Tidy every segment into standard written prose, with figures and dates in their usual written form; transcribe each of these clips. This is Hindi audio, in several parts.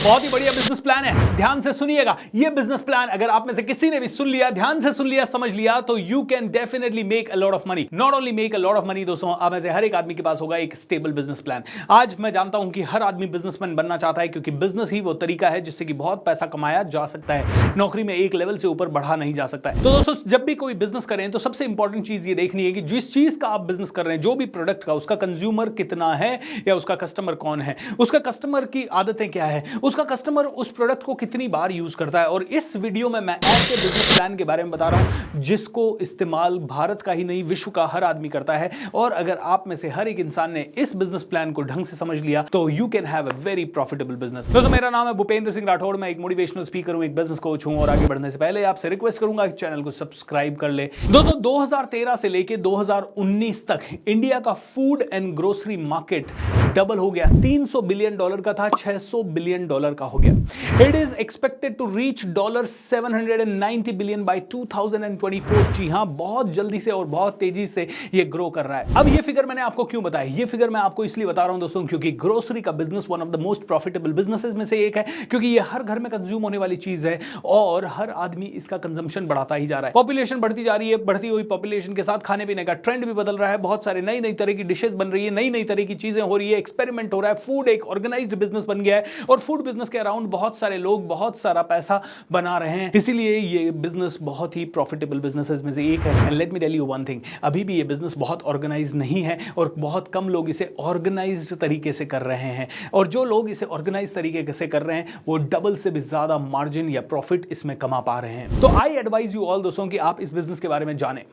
बहुत ही बढ़िया बिजनेस प्लान है, ध्यान से सुनिएगा। ये बिजनेस प्लान अगर आप में से किसी ने भी सुन लिया, ध्यान से सुन लिया, समझ लिया, तो you can definitely make a lot of money. Not only make a lot of money दोस्तों, आप में से हर एक आदमी के पास होगा एक स्टेबल बिजनेस प्लान। आज मैं जानता हूं कि हर आदमी बिजनेसमैन बनना चाहता है, क्योंकि बिजनेस ही वो तरीका है जिससे कि बहुत पैसा कमाया जा सकता है। नौकरी में एक लेवल से ऊपर बढ़ा नहीं जा सकता है। तो दोस्तों, जब भी कोई बिजनेस करें तो सबसे इंपॉर्टेंट चीज ये देखनी है कि जिस चीज का आप बिजनेस कर रहे हैं, जो भी प्रोडक्ट का, उसका कंज्यूमर कितना है या उसका कस्टमर कौन है, उसका कस्टमर की आदतें क्या है, उसका कस्टमर उस प्रोडक्ट को कितनी बार यूज करता है। और इस वीडियो में मैं ऐसे बिजनेस प्लान के बारे में बता रहा हूं जिसको इस्तेमाल भारत का ही नहीं, विश्व का हर आदमी करता है। और अगर आप में से हर एक इंसान ने इस बिजनेस प्लान को ढंग से समझ लिया तो you can have a very profitable business. दोस्तों, मेरा नाम है भूपेंद्र सिंह राठौड़, मैं एक मोटिवेशनल स्पीकर हूं, एक बिजनेस कोच हूं। और आगे बढ़ने से पहले आपसे रिक्वेस्ट करूंगा कि चैनल को सब्सक्राइब कर ले। दोस्तों, 2013 से लेके 2019 तक इंडिया का food and grocery market double हो गया। $300 बिलियन का था, $600 बिलियन का हो गया। It is expected to reach $790 billion by 2024। जी हां, बहुत जल्दी से और बहुत तेजी से ये ग्रो कर रहा है। अब ये फिगर मैंने आपको क्यों बताया? ये फिगर मैं आपको इसलिए बता रहा हूं दोस्तों, क्योंकि ग्रोसरी का business one of the most profitable businesses में से एक है, क्योंकि ये हर घर में कंज्यूम होने वाली चीज है और हर आदमी इसका कंजम्पशन बढ़ाता ही जा रहा है। पॉपुलेशन बढ़ती जा रही है, बढ़ती हुई पॉपुलेशन के साथ खाने पीने का ट्रेंड भी बदल रहा है। बहुत सारे नई नई तरह की डिशेस बन रही है, नई नई तरह की चीजें हो रही है, एक्सपेरिमेंट हो रहा है। फूड एक ऑर्गेनाइज्ड बिजनेस बन गया है और फूड बिजनेस के अराउंड बहुत सारे लोग बहुत सारा पैसा बना रहे हैं। इसीलिए ये बिजनेस बहुत ही प्रॉफिटेबल बिजनेसेस में से एक है। And let me tell you one thing, अभी भी ये बिजनेस बहुत ऑर्गेनाइज नहीं है और बहुत कम लोग इसे ऑर्गेनाइज्ड तरीके से कर रहे हैं। और जो लोग इसे ऑर्गेनाइज तरीके से कर रहे हैं वो डबल से भी ज्यादा मार्जिन या प्रॉफिट इसमें कमा पा रहे हैं। तो आई एडवाइज यू ऑल दोस्तों कि आप इस बिजनेस के बारे में जानें।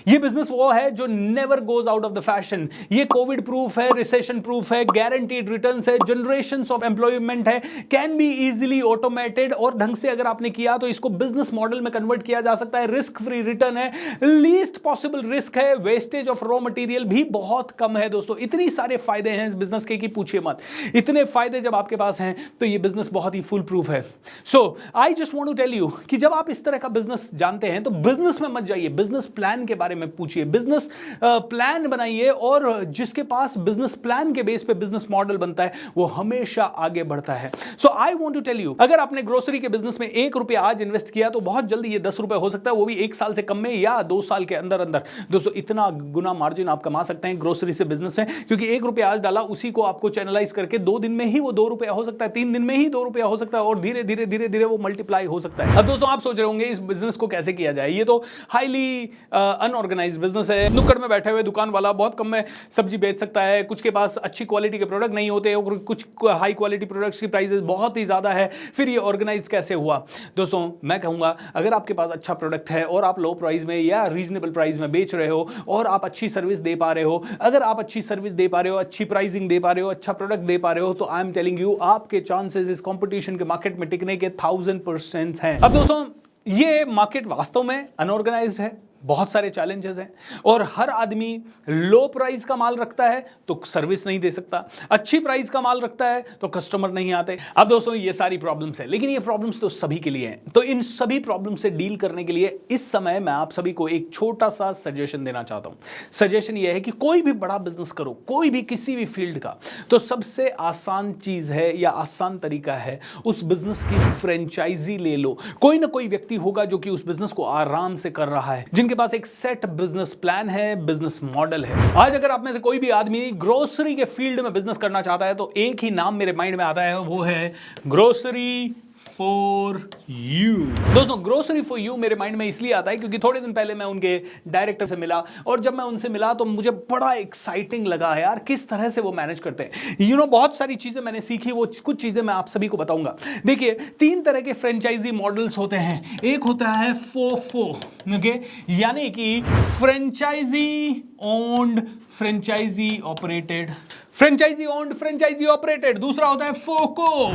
ये बिजनेस वो है जो never goes out of the fashion. ये कोविड प्रूफ है, रिसेशन प्रूफ है, गारंटीड रिटर्न्स है, जनरेशंस ऑफ एम्प्लॉयमेंट है, कैन बी इजीली ऑटोमेटेड। और ढंग से अगर आपने किया तो इसको बिजनेस मॉडल में कन्वर्ट किया जा सकता है। रिस्क फ्री रिटर्न है, लीस्ट पॉसिबल रिस्क है, वेस्टेज ऑफ रॉ मटेरियल भी बहुत कम है। दोस्तों, इतनी सारे फायदे हैं इस बिजनेस के कि पूछिए मत। इतने फायदे जब आपके पास हैं तो ये बिजनेस बहुत ही फुल प्रूफ है। So I just want to tell you कि जब आप इस तरह का बिजनेस जानते हैं तो बिजनेस में मत जाइए, बिजनेस प्लान के बारे में पूछिए, बिजनेस प्लान बनाइए। और जिसके पास बिजनेस प्लान के बेस पे बिजनेस मॉडल बनता है वो हमेशा आगे बढ़ता है। So I want to tell you, अगर आपने ग्रोसरी के बिजनेस में ₹1 आज इन्वेस्ट किया तो बहुत जल्दी ये ₹10 हो सकता है, वो भी 1 साल से कम में या 2 साल के अंदर अंदर। दोस्तों, इतना गुना मार्जिन आप कमा सकते हैं ग्रोसरी से बिजनेस में, क्योंकि ₹1 आज डाला, उसी को आपको चैनलाइज करके 2 दिन में ही वो ₹2 हो सकता है, 3 दिन में ही ₹2 हो सकता है और धीरे धीरे धीरे धीरे वो मल्टीप्लाई हो सकता है। अब दोस्तों, आप सोच रहे होंगे इस बिजनेस को कैसे किया जाए? ये तो हाईली अनऑर्गेनाइज्ड बिजनेस है। नुक्कड़ में बैठे हुए दुकान वाला बहुत कम में सब्जी बेच सकता है, कुछ के पास अच्छी क्वालिटी के प्रोडक्ट नहीं होते और कुछ हाई क्वालिटी प्रोडक्ट्स की प्राइसेस बहुत ही ज्यादा है। फिर ये ऑर्गेनाइज कैसे हुआ? दोस्तों, मैं कहूंगा अगर आपके पास अच्छा प्रोडक्ट है और आप लो प्राइस में या रीजनेबल प्राइस में बेच रहे हो और आप अच्छी सर्विस दे पा रहे हो, अगर आप अच्छी सर्विस दे पा रहे हो, अच्छी प्राइसिंग दे पा रहे हो, अच्छा प्रोडक्ट दे पा रहे हो, तो आई एम टेलिंग यू आपके चांसेस इस कंपटीशन के मार्केट में टिकने के 1000% हैं। अब दोस्तों, ये मार्केट वास्तव में अनऑर्गेनाइज्ड है, बहुत सारे चैलेंजेस हैं और हर आदमी लो प्राइस का माल रखता है तो सर्विस नहीं दे सकता, अच्छी प्राइस का माल रखता है तो कस्टमर नहीं आते। अब दोस्तों, ये सारी प्रॉब्लम्स हैं, लेकिन ये प्रॉब्लम्स तो सभी के लिए हैं। तो इन सभी प्रॉब्लम्स से डील करने के लिए इस समय मैं आप सभी को एक छोटा सा सजेशन देना चाहता हूं। सजेशन ये है कि कोई भी बड़ा बिजनेस करो, कोई भी किसी भी फील्ड का, तो सबसे आसान चीज है या आसान तरीका है उस बिजनेस की फ्रेंचाइजी ले लो। कोई ना कोई व्यक्ति होगा जो कि उस बिजनेस को आराम से कर रहा है, जिनके पास एक सेट बिजनेस प्लान है, बिजनेस मॉडल है। आज अगर आप में से कोई भी आदमी ग्रोसरी के फील्ड में बिजनेस करना चाहता है तो एक ही नाम मेरे माइंड में आता है, वो है ग्रोसरी फॉर यू। दोस्तों, ग्रोसरी फॉर यू मेरे माइंड में इसलिए आता है क्योंकि थोड़े दिन पहले मैं उनके डायरेक्टर से मिला और जब मैं उनसे मिला तो मुझे बड़ा एक्साइटिंग लगा यार, किस तरह से वो मैनेज करते हैं। बहुत सारी चीजें मैंने सीखी, वो कुछ चीजें मैं आप सभी को बताऊंगा। देखिए, 3 तरह के फ्रेंचाइजी मॉडल्स होते हैं। एक होता है फोफो, ओके, यानी कि franchisee owned franchisee operated, franchisee owned franchisee operated. दूसरा होता है FOCO,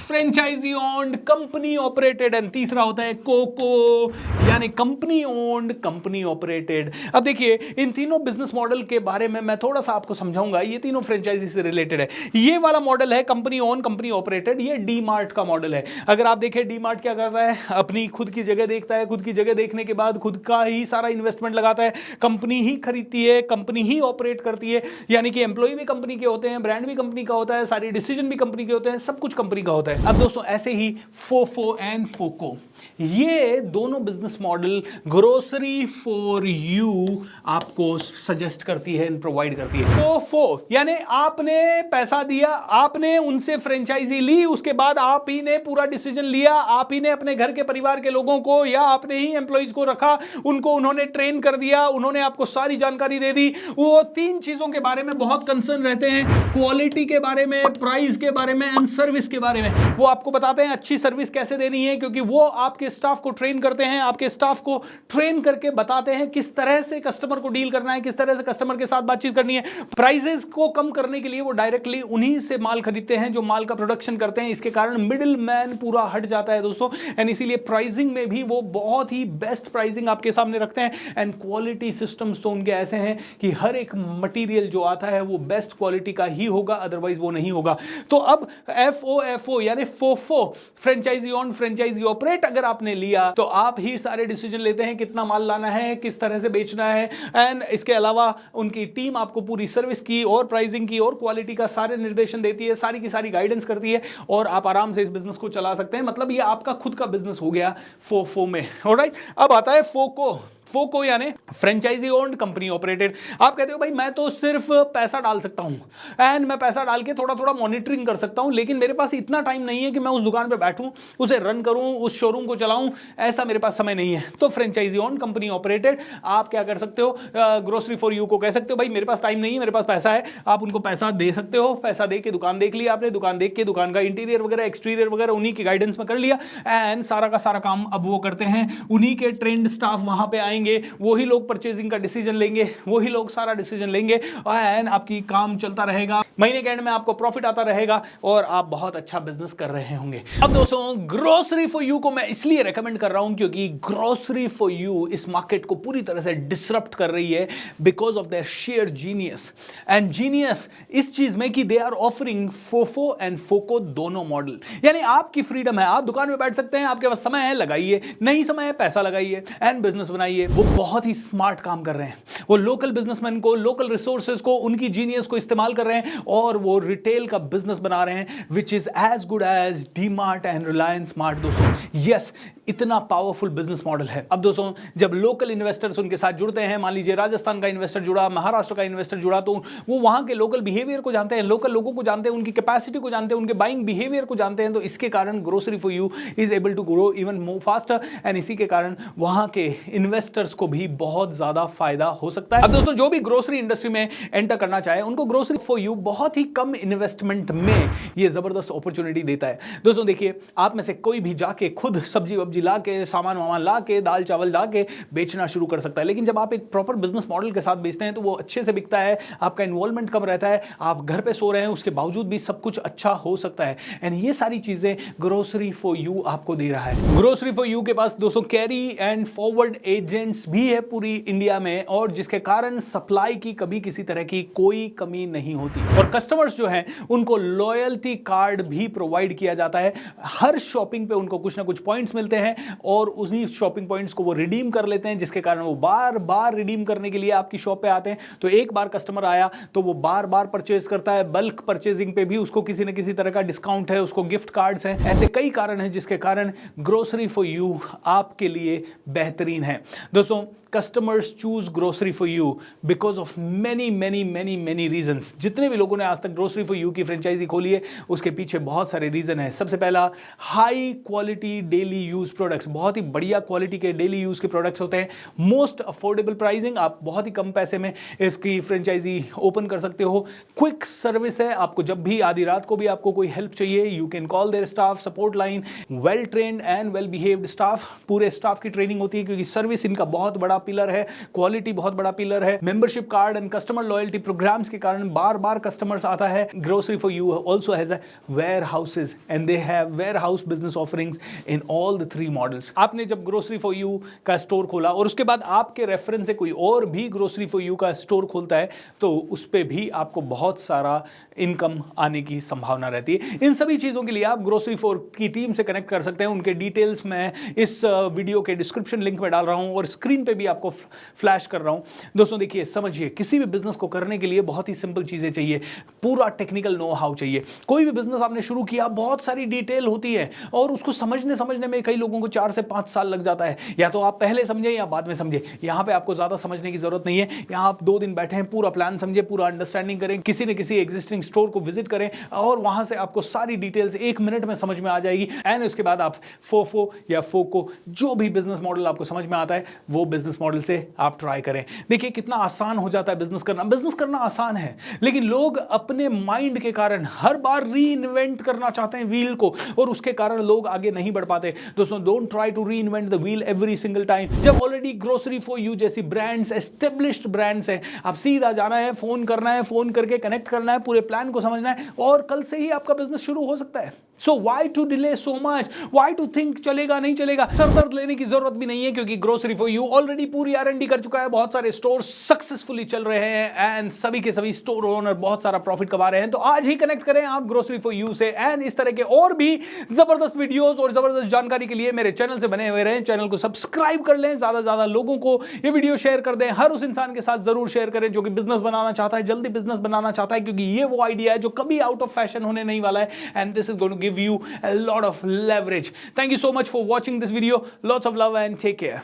franchisee owned company operated. And तीसरा होता है कोको, यानी कंपनी ओन्ड कंपनी ऑपरेटेड। अब देखिए, इन तीनों बिजनेस मॉडल के बारे में मैं थोड़ा सा आपको समझाऊंगा। ये तीनों फ्रेंचाइजी से रिलेटेड है। ये वाला मॉडल है कंपनी ओन कंपनी ऑपरेटेड, ये डी मार्ट का मॉडल है। अगर आप देखें डी मार्ट क्या करता है, अपनी खुद की जगह देखता है, खुद की जगह देखने के बाद खुद का ही सारा इन्वेस्टमेंट लगाता है, कंपनी ही खरीदती है, कंपनी ही ऑपरेट करती है, यानी कि एम्प्लॉय भी कंपनी के होते हैं, ब्रांड भी कंपनी का होता है, सारी डिसीजन भी कंपनी के होते हैं, सब कुछ कंपनी का होता है। है। अब दोस्तों ऐसे ही फोफो एंड फोको, ये दोनों business model grocery for you आपको सजेस्ट करती है, प्रोवाइड करती है। फोफो यानी आपने पैसा दिया, आपने उनसे फ्रेंचाइजी ली, उसके बाद आप ही ने पूरा डिसीजन लिया, आप ही ने अपने घर के परिवार के लोगों को या आपने ही एम्प्लॉइज को रखा, उनको उन्होंने ट्रेन कर दिया, उन्होंने आपको सारी जानकारी दे दी। वो तीन चीजों के बारे में बहुत कंसर्न रहते हैं, क्वालिटी के बारे में, प्राइस के बारे में एंड सर्विस के बारे में। वो आपको बताते हैं अच्छी सर्विस कैसे देनी है, क्योंकि वो आपके स्टाफ को ट्रेन करते हैं, आपके स्टाफ को ट्रेन करके बताते हैं किस तरह से कस्टमर को डील करना है, किस तरह से कस्टमर के साथ बातचीत करनी है। प्राइसेस को कम करने के लिए वो डायरेक्टली उन्हीं से माल खरीदते हैं जो माल का प्रोडक्शन करते हैं। इसके कारण मिडिल मैन पूरा हट जाता है दोस्तों, एंड इसीलिए प्राइसिंग में भी वो बहुत ही बेस्ट प्राइसिंग आपके सामने रखते हैं। एंड क्वालिटी सिस्टम्स तो उनके ऐसे हैं कि हर एक मटेरियल जो आता है वो बेस्ट क्वालिटी का ही होगा, अदरवाइज वो नहीं होगा। तो अब FOFO यानी फोफो, फ्रेंचाइजी ऑन फ्रेंचाइजी ऑपरेट, अगर आपने लिया तो आप ही सारे डिसीजन लेते हैं कितना माल लाना है, किस तरह से बेचना है, एंड इसके अलावा उनकी टीम आपको पूरी सर्विस की और प्राइसिंग की और क्वालिटी का सारे निर्देशन देती है, सारी की सारी गाइडेंस करती है, और आप आराम से इस बिजनेस को चला सकते हैं। मतलब ये आपका खुद का बिजनेस हो गया फोफो में। ऑलराइट, अब आता है फोको। फोको यानी फ्रेंचाइजी ओन्ड कंपनी ऑपरेटेड। आप कहते हो भाई मैं तो सिर्फ पैसा डाल सकता हूं एंड मैं पैसा डाल के थोड़ा थोड़ा मॉनिटरिंग कर सकता हूं, लेकिन मेरे पास इतना टाइम नहीं है कि मैं उस दुकान पे बैठूं, उसे रन करूं, उस शोरूम को चलाऊं, ऐसा मेरे पास समय नहीं है। तो फ्रेंचाइजी ओन्ड कंपनी ऑपरेटेड आप क्या कर सकते हो, ग्रोसरी फॉर यू को कह सकते हो भाई मेरे पास टाइम नहीं है, मेरे पास पैसा है, आप उनको पैसा दे सकते हो। पैसा दे के दुकान देख लिया आपने, दुकान देख के दुकान का इंटीरियर वगैरह एक्सटीरियर वगैरह उन्हीं की गाइडेंस में कर लिया, एंड सारा का सारा काम अब वो करते हैं। उन्हीं के ट्रेंड स्टाफ वहां पे आएंगे, वही लोग परचेजिंग का डिसीजन लेंगे, वही लोग सारा डिसीजन लेंगे, एंड आपकी काम चलता रहेगा, महीने के एंड में आपको प्रॉफिट आता रहेगा और आप बहुत अच्छा बिजनेस कर रहे होंगे। अब दोस्तों ग्रोसरी फॉर यू को मैं इसलिए रेकमेंड कर रहा हूं क्योंकि ग्रोसरी फॉर यू इस मार्केट को पूरी तरह से डिसरप्ट कर रही है because of their share genius. And genius इस चीज में कि they are offering FOFO and FOCO दोनों मॉडल, यानी आपकी फ्रीडम है, आप दुकान में बैठ सकते हैं, आपके पास समय है लगाइए, नहीं समय है पैसा लगाइए एंड बिजनेस बनाइए। वो बहुत ही स्मार्ट काम कर रहे हैं, वो लोकल बिजनेसमैन को, लोकल रिसोर्सेज को, उनकी जीनियस को इस्तेमाल कर रहे हैं और वो रिटेल का बिजनेस बना रहे हैं which is as good as DMart and Reliance Smart. दोस्तों यस, इतना पावरफुल बिजनेस मॉडल है। अब दोस्तों जब लोकल इन्वेस्टर्स उनके साथ जुड़ते हैं, मान लीजिए राजस्थान का इन्वेस्टर जुड़ा, महाराष्ट्र का इन्वेस्टर जुड़ा, तो वो वहां के लोकल बिहेवियर को जानते हैं, लोकल लोगों को जानते हैं, उनकी कैपेसिटी को जानते हैं, उनके बाइंग बिहेवियर को जानते हैं। तो इसके कारण Grocery for You is able to grow even more faster, and इसी के कारण वहां के इन्वेस्टर्स को भी बहुत ज्यादा फायदा हो सकता है। अब दोस्तों जो भी ग्रोसरी इंडस्ट्री में एंटर करना चाहे उनको ग्रोसरी फॉर यू बहुत ही कम इन्वेस्टमेंट में ये जबरदस्त अपॉर्चुनिटी देता है। दोस्तों देखिए, आप में से कोई भी जाके खुद सब्जी वब्जी ला के, सामान वामान ला के, दाल चावल ला के बेचना शुरू कर सकता है, लेकिन जब आप एक प्रॉपर बिजनेस मॉडल के साथ बेचते हैं तो वो अच्छे से बिकता है, आपका इन्वॉल्वमेंट कम रहता है, आप घर पे सो रहे हैं उसके बावजूद भी सब कुछ अच्छा हो सकता है। एंड ये सारी चीजें ग्रोसरी फॉर यू आपको दे रहा है। ग्रोसरी फॉर यू के पास दोस्तों कैरी एंड फॉरवर्ड एजेंट्स भी है पूरी इंडिया में, और जिसके कारण सप्लाई की कभी किसी तरह की कोई कमी नहीं होती। और कस्टमर्स जो हैं उनको लॉयल्टी कार्ड भी प्रोवाइड किया जाता है। हर शॉपिंग पे उनको कुछ ना कुछ पॉइंट्स मिलते हैं और उन्हीं शॉपिंग पॉइंट्स को वो रिडीम कर लेते हैं, जिसके कारण वो बार बार रिडीम करने के लिए आपकी शॉप पे आते हैं। तो एक बार कस्टमर आया तो वो बार बार परचेज करता है, बल्क परचेजिंग पे भी उसको किसी न किसी तरह का डिस्काउंट है, उसको गिफ्ट कार्ड्स हैं। ऐसे कई कारण हैं जिसके कारण ग्रोसरी फॉर यू आपके लिए बेहतरीन है। दोस्तों customers choose grocery for you because of many reasons। जितने भी लोगों ने आज तक grocery for you की फ्रेंचाइजी खोली है उसके पीछे बहुत सारे रीजन है। सबसे पहला, high quality daily use products, बहुत ही बढ़िया क्वालिटी के डेली यूज के प्रोडक्ट्स होते हैं। मोस्ट अफोर्डेबल प्राइसिंग, आप बहुत ही कम पैसे में इसकी फ्रेंचाइजी ओपन कर सकते हो। क्विक सर्विस है, आपको जब भी आधी रात को भी आपको कोई हेल्प चाहिए, you can call there staff, support line, well trained and well behaved staff, पूरे स्टाफ की ट्रेनिंग होती है क्योंकि सर्विस इनका बहुत बड़ा पिलर है, क्वालिटी बहुत बड़ा पिलर है। Membership card and customer loyalty programs के कारण बार बार कस्टमर्स आता है। Grocery for You also has a warehouses and they have warehouse business offerings in all the 3 remodels. आपने जब ग्रोसरी फॉर यू का स्टोर खोला और उसके बाद आपके रेफरेंस से कोई और भी ग्रोसरी फॉर यू का स्टोर खोलता है तो उस पर भी आपको बहुत सारा इनकम आने की संभावना रहती है। इन सभी चीज़ों के लिए आप ग्रोसरी फॉर की टीम से कनेक्ट कर सकते हैं। उनके डिटेल्स मैं इस वीडियो के डिस्क्रिप्शन लिंक में डाल रहा हूं और स्क्रीन पे भी आपको फ्लैश कर रहा हूं। दोस्तों देखिए, समझिए, किसी भी बिजनेस को करने के लिए बहुत ही सिंपल चीज़ें चाहिए, पूरा टेक्निकल नो हाउ चाहिए। कोई भी बिजनेस आपने शुरू किया, बहुत सारी डिटेल होती है और उसको समझने में कई लोगों को 4 से 5 साल लग जाता है। या तो आप पहले समझे या बाद में समझे। यहां पे आपको ज्यादा समझने की जरूरत नहीं है। यहां आप 2 दिन बैठे हैं, पूरा प्लान समझे, पूरा अंडरस्टैंडिंग करें, किसी न किसी एग्जिस्टिंग स्टोर को विजिट करें और वहां से आपको सारी डिटेल्स 1 मिनट में समझ में आ जाएगी। एंड उसके बाद आप फोफो या फोको, जो भी बिजनेस मॉडल आपको समझ में आता है, वो बिजनेस मॉडल से आप ट्राई करें। देखिए कितना आसान हो जाता है बिजनेस करना। बिजनेस करना आसान है, लेकिन लोग अपने माइंड के कारण हर बार री इन्वेंट करना चाहते हैं व्हील को और उसके कारण लोग आगे नहीं बढ़ पाते। दोस्तों, don't try to reinvent the wheel every single time. जब ऑलरेडी ग्रोसरी फॉर यू जैसी ब्रांड्स, एस्टेब्लिश्ड ब्रांड्स हैं, आप सीधा जाना है, फोन करना है, फोन करके कनेक्ट करना है, पूरे प्लान को समझना है और कल से ही आपका बिजनेस शुरू हो सकता है। So why to delay so much? Why to think चलेगा नहीं चलेगा? सर दर्द लेने की जरूरत भी नहीं है, क्योंकि ग्रोसरी फॉर यू ऑलरेडी पूरी R&D कर चुका है। बहुत सारे स्टोर सक्सेसफुली चल रहे हैं एंड सभी के सभी स्टोर ओनर बहुत सारा प्रॉफिट कमा रहे हैं। तो आज ही कनेक्ट करें आप ग्रोसरी फॉर यू से एंड इस तरह के और भी जबरदस्त वीडियोस और जबरदस्त जानकारी के लिए मेरे चैनल से बने हुए रहें। चैनल को सब्सक्राइब कर लें, ज्यादा से ज्यादा लोगों को ये वीडियो शेयर कर दें। हर उस इंसान के साथ जरूर शेयर करें जो कि बिजनेस बनाना चाहता है, जल्दी बिजनेस बनाना चाहता है, क्योंकि ये वो आइडिया है जो कभी आउट ऑफ फैशन होने नहीं वाला है and this is going to give you a lot of leverage. Thank you so much for watching this video. Lots of love and take care.